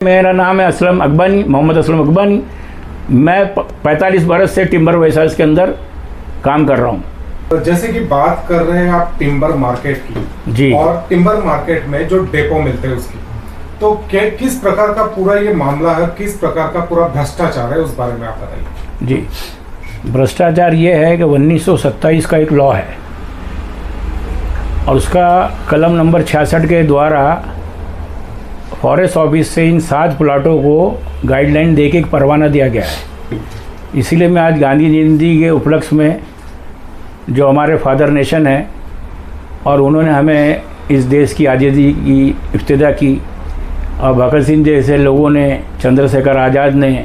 मेरा नाम है असलम अकबानी, मोहम्मद असलम अकबानी। मैं 45 बरस से टिम्बर वेसल्स के अंदर काम कर रहा हूँ। तो जैसे कि बात कर रहे हैं आप टिम्बर मार्केट की जी, और टिम्बर मार्केट में जो डेपो मिलते हैं उसकी, तो किस प्रकार का पूरा ये मामला है, किस प्रकार का पूरा भ्रष्टाचार है, उस बारे में आप बताइए। जी, भ्रष्टाचार ये है कि 1927 का एक लॉ है और उसका कलम नंबर 66 के द्वारा फॉरेस्ट ऑफिस से इन 7 प्लाटों को गाइडलाइन देके एक परवाना दिया गया है। इसीलिए मैं आज गांधी जयंती के उपलक्ष्य में, जो हमारे फादर नेशन है और उन्होंने हमें इस देश की आज़ादी की इब्तिदा की, और भगत सिंह जैसे लोगों ने, चंद्रशेखर आज़ाद ने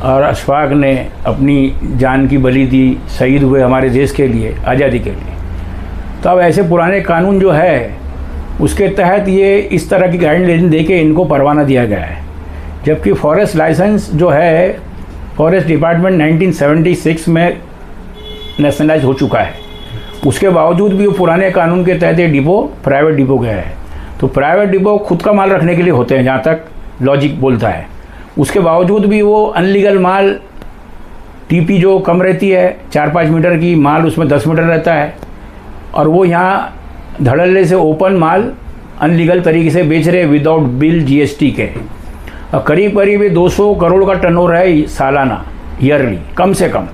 और अशफाक ने अपनी जान की बलि दी, शहीद हुए हमारे देश के लिए, आज़ादी के लिए। तो अब ऐसे पुराने कानून जो है उसके तहत ये इस तरह की गाइडलाइन देके इनको परवाना दिया गया है। जबकि फॉरेस्ट लाइसेंस जो है फॉरेस्ट डिपार्टमेंट 1976 में नेशनलाइज हो चुका है, उसके बावजूद भी वो पुराने कानून के तहत ये डिपो प्राइवेट डिपो गया है। तो प्राइवेट डिपो खुद का माल रखने के लिए होते हैं, जहाँ तक लॉजिक बोलता है। उसके बावजूद भी वो अनलीगल माल, टीपी जो कम रहती है 4-5 मीटर की, माल उसमें 10 मीटर रहता है, और वो यहाँ धड़ल्ले से ओपन माल अनलीगल तरीके से बेच रहे विदाउट बिल जीएसटी के। और करीब करीब 200 करोड़ का टर्नओवर है सालाना, ईयरली कम से कम।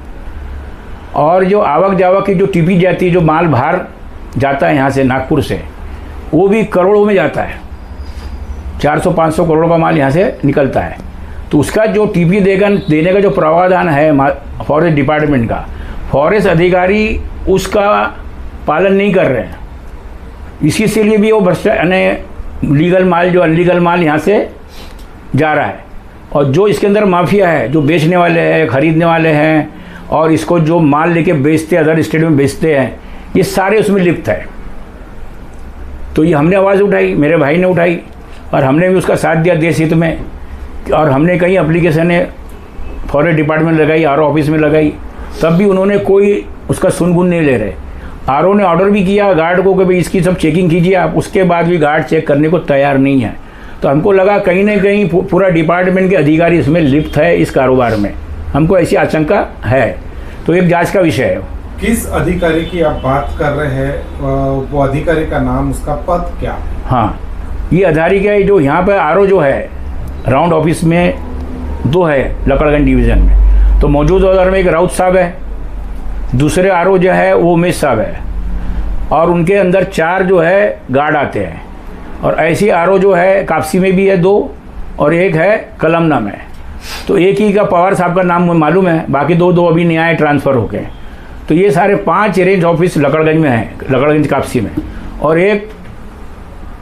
और जो आवक जावक की जो टीपी जाती है, जो माल बाहर जाता है यहाँ से नागपुर से, वो भी करोड़ों में जाता है। 400-500 करोड़ का माल यहाँ से निकलता है। तो उसका जो टीपी देने का जो प्रावधान है फॉरेस्ट डिपार्टमेंट का, फॉरेस्ट अधिकारी उसका पालन नहीं कर रहे हैं। इसी से लिए भी वो लीगल माल, जो अनलीगल माल यहाँ से जा रहा है। और जो इसके अंदर माफिया है, जो बेचने वाले हैं, ख़रीदने वाले हैं, और इसको जो माल लेके बेचते हैं, अदर स्टेट में बेचते हैं, ये सारे उसमें लिप्त है। तो ये हमने आवाज़ उठाई, मेरे भाई ने उठाई, और हमने भी उसका साथ दिया देश हित में। और हमने कई एप्लीकेशनें फॉरेस्ट डिपार्टमेंट लगाई, आरओ ऑफिस में लगाई, तब भी उन्होंने कोई उसका सुनगुन नहीं ले रहे। आरओ ने ऑर्डर भी किया गार्ड को कि भाई इसकी सब चेकिंग कीजिए आप, उसके बाद भी गार्ड चेक करने को तैयार नहीं है। तो हमको लगा कहीं ना कहीं पूरा डिपार्टमेंट के अधिकारी इसमें लिप्त है, इस कारोबार में हमको ऐसी आशंका है। तो एक जांच का विषय है। किस अधिकारी की आप बात कर रहे हैं, वो अधिकारी का नाम, उसका पद क्या? हाँ, ये अधिकारी जो यहाँ पर आरओ जो है राउंड ऑफिस में 2 है लकड़गंज डिवीज़न में। तो मौजूदा दौर में एक राउत साहब है, दूसरे आरओ जो है वो उमेश साहब है, और उनके अंदर 4 जो है गार्ड आते हैं। और ऐसी आरओ जो है कापसी में भी है 2, और एक है कलमना में। तो एक ही का पवार साहब का नाम मालूम है, बाकी 2 अभी नहीं आए ट्रांसफ़र होके। तो ये सारे 5 रेंज ऑफिस लकड़गंज में है, लकड़गंज कापसी में, और एक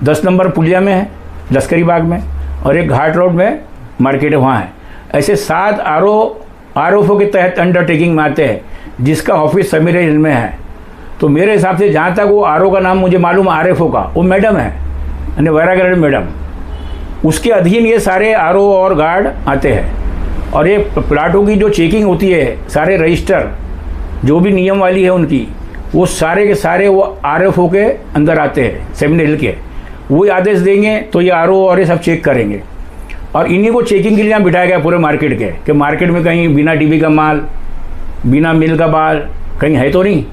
10 नंबर पुलिया में है लश्करी बाग में, और एक घाट रोड में मार्केट है, वहाँ है। ऐसे 7 आरओ के तहत अंडरटेकिंग में आते हैं, जिसका ऑफिस समीर हिल में है। तो मेरे हिसाब से जहाँ तक वो आरओ का नाम मुझे मालूम, आरएफओ का वो मैडम है, यानी वैरागढ़ मैडम, उसके अधीन ये सारे आरओ और गार्ड आते हैं। और ये प्लाटों की जो चेकिंग होती है, सारे रजिस्टर जो भी नियम वाली है उनकी, वो सारे के सारे वो आरएफओ के अंदर आते हैं, समीर हिल के। वो आदेश देंगे तो ये आरओ और ये सब चेक करेंगे। और इन्हीं को चेकिंग के लिए यहाँ बिठाया गया पूरे मार्केट के, कि मार्केट में कहीं बिना टीपी का माल, बिना मिल का माल कहीं है तो नहीं।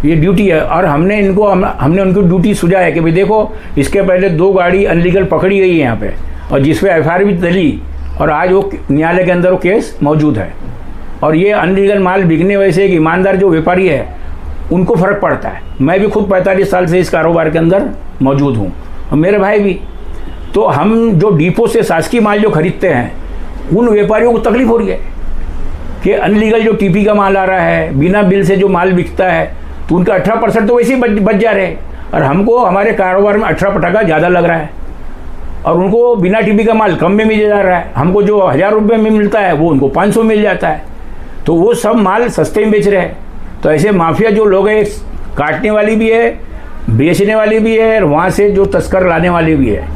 ये ड्यूटी है। और हमने उनको ड्यूटी सुझाया है कि भाई देखो, इसके पहले 2 गाड़ी अनलीगल पकड़ी गई है यहाँ पे, और जिस पे एफआईआर भी डली, और आज वो न्यायालय के अंदर वो केस मौजूद है। और ये अनलीगल माल बिकने वजह से एक ईमानदार जो व्यापारी है उनको फ़र्क पड़ता है। मैं भी खुद 45 साल से इस कारोबार के अंदर मौजूद हूँ, और मेरे भाई भी। तो हम जो डिपो से शासकीय माल जो खरीदते हैं, उन व्यापारियों को तकलीफ हो रही है कि अनलीगल जो टीपी का माल आ रहा है, बिना बिल से जो माल बिकता है, तो उनका 18% तो वैसे ही बच जा रहे हैं, और हमको हमारे कारोबार में 18% ज़्यादा लग रहा है। और उनको बिना टीपी का माल कम में मिल जा रहा है। हमको जो 1000 रुपये में मिलता है वो उनको 500 मिल जाता है। तो वो सब माल सस्ते में बेच रहे हैं। तो ऐसे माफिया जो लोग हैं, काटने वाली भी है, बेचने वाली भी है, और वहाँ से जो तस्कर लाने वाली भी है,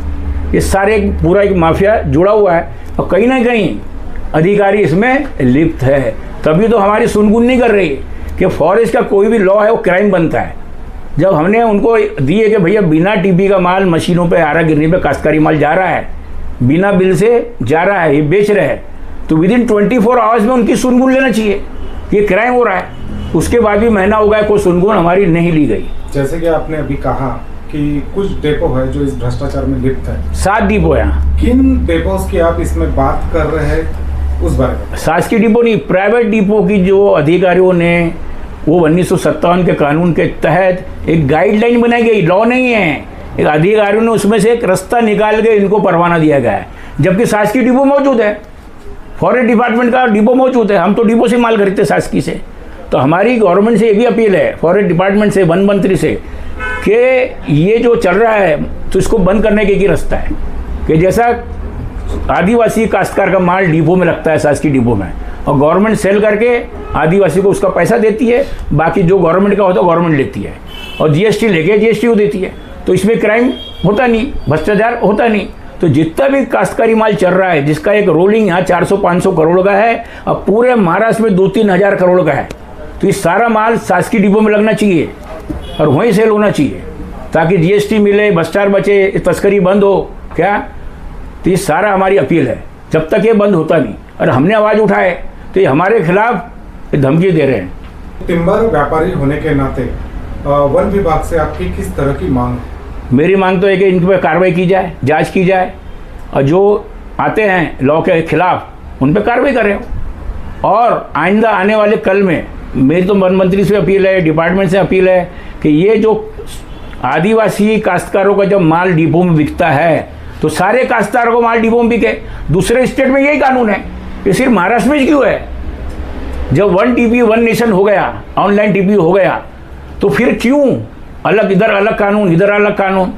ये सारे पूरा एक माफिया जुड़ा हुआ है। और कहीं ना कहीं अधिकारी इसमें लिप्त है। तभी तो हमारी सुनगुन नहीं कर रही कि फॉरेस्ट का कोई भी लॉ है वो क्राइम बनता है। जब हमने उनको दिए कि भैया बिना टीपी का माल मशीनों पे आरा गिरने पे काश्तकारी माल जा रहा है, बिना बिल से जा रहा है, ये बेच रहे हैं, तो विद इन 24 आवर्स में उनकी सुनगुन लेना चाहिए। ये क्राइम हो रहा है, उसके बाद भी महीना हो गया, कोई सुनगुन हमारी नहीं ली गई। जैसे कि आपने अभी कहा कि कुछ डेपो है जो इस भ्रष्टाचार में लिप्त है, 7 डिपो है यहाँ। किन डेपोस की आप इसमें बात कर रहे हैं उस बारे में? शासकीय डिपो नहीं, प्राइवेट डिपो की जो अधिकारियों ने वो 1957 के कानून के तहत एक गाइडलाइन बनाई गई, लॉ नहीं है, एक अधिकारियों ने उसमें से एक रास्ता निकाल के इनको परवाना दिया गया है, जबकि शासकीय डिपो मौजूद है, फॉरेस्ट डिपार्टमेंट का डिपो मौजूद है, हम तो डिपो से माल खरीदते शासकीय से। तो हमारी गवर्नमेंट से ये भी अपील है, फॉरेस्ट डिपार्टमेंट से, वन मंत्री से, कि ये जो चल रहा है तो इसको बंद करने के रास्ता है, कि जैसा आदिवासी काश्तकार का माल डिपो में लगता है, शासकीय डिपो में, और गवर्नमेंट सेल करके आदिवासी को उसका पैसा देती है, बाकी जो गवर्नमेंट का होता है गवर्नमेंट लेती है, और जीएसटी लेके जीएसटी को देती है, तो इसमें क्राइम होता नहीं, भ्रष्टाचार होता नहीं। तो जितना भी काश्तकारी माल चल रहा है, जिसका एक रोलिंग यहाँ 400-500 करोड़ का है, और पूरे महाराष्ट्र में 2-3 हज़ार करोड़ का है, तो ये सारा माल शासकीय डिपो में लगना चाहिए और वहीं सेल होना चाहिए, ताकि जीएसटी मिले, भ्रष्टाचार बचे, तस्करी बंद हो। क्या? तो ये सारा हमारी अपील है, जब तक ये बंद होता नहीं, और हमने आवाज़ उठाए तो ये हमारे खिलाफ धमकी दे रहे हैं। टिम्बर व्यापारी होने के नाते वन विभाग से आपकी किस तरह की मांग? मेरी मांग तो है कि इन पर कार्रवाई की जाए, जांच की जाए, और जो आते हैं लॉ के खिलाफ उन पर कार्रवाई करें, और आइंदा आने वाले कल में मेरी तो वन मंत्री से अपील है, डिपार्टमेंट से अपील है कि ये जो आदिवासी काश्तकारों का जब माल डिपो में बिकता है तो सारे काश्तकारों को माल डिपो में बिके। दूसरे स्टेट में यही कानून है, ये सिर्फ महाराष्ट्र में क्यों है? जब 1 टीपी 1 नेशन हो गया, ऑनलाइन टीपी हो गया, तो फिर क्यों अलग, इधर अलग कानून, इधर अलग कानून?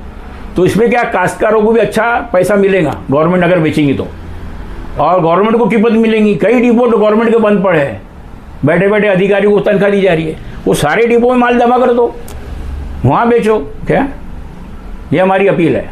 तो इसमें क्या, काश्तकारों को भी अच्छा पैसा मिलेगा गवर्नमेंट अगर बेचेंगी तो, और गवर्नमेंट को कीमत मिलेंगी। कई डिपो तो गवर्नमेंट के बंद पड़े हैं, बैठे बैठे अधिकारियों को तनख्वाह दी जा रही है, वो सारे डिपो में माल जमा कर दो, वहाँ बेचो। क्या? ये हमारी अपील है।